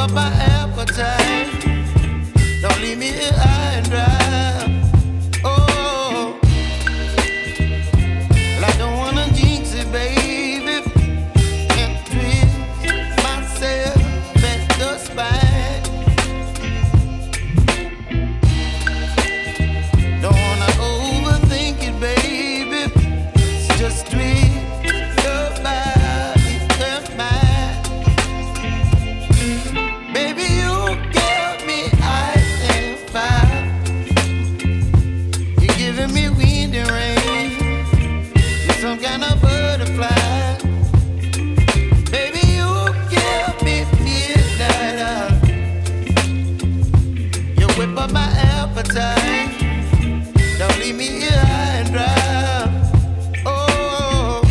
up my appetite. Don't leave me here high and dry. Oh, well, I don't wanna jinx it, baby, and twist myself at the spine. Don't wanna overthink it, baby. It's just twist your body and mine. Baby, you give me ice and fire. You're giving me wind and rain. You're some kind of butterfly. Baby, you give me midnight. You whip up my appetite. Don't leave me here high and dry. Oh,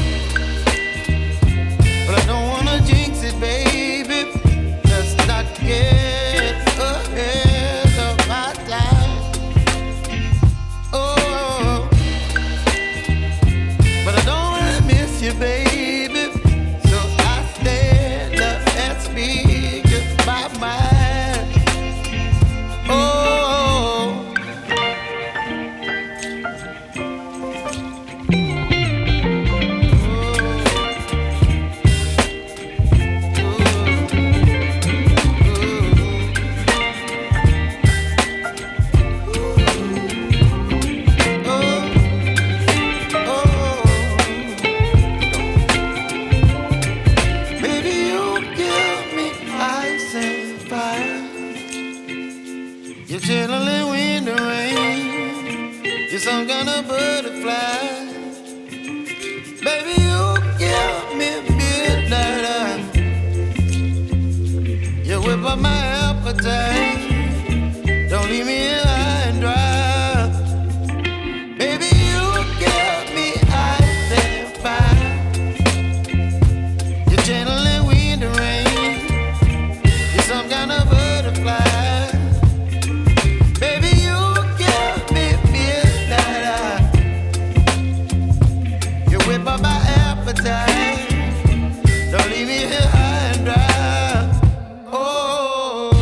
but I don't wanna jinx it, baby. Let's not get ahead of my time. Oh, but I don't wanna miss you, baby. So I stand up and speak my mind. Oh. Baby, you give me ice and fire. You're chilling wind and rain. You're some kind of butterfly. Baby, you give me midnight. You whip up my appetite. Don't leave me here high and dry. Baby, you give me ice and fire. You're channeling wind and rain. You're some kind of butterfly. Baby, you give me midnight. You whip up my appetite. Don't leave me here high and dry. Oh.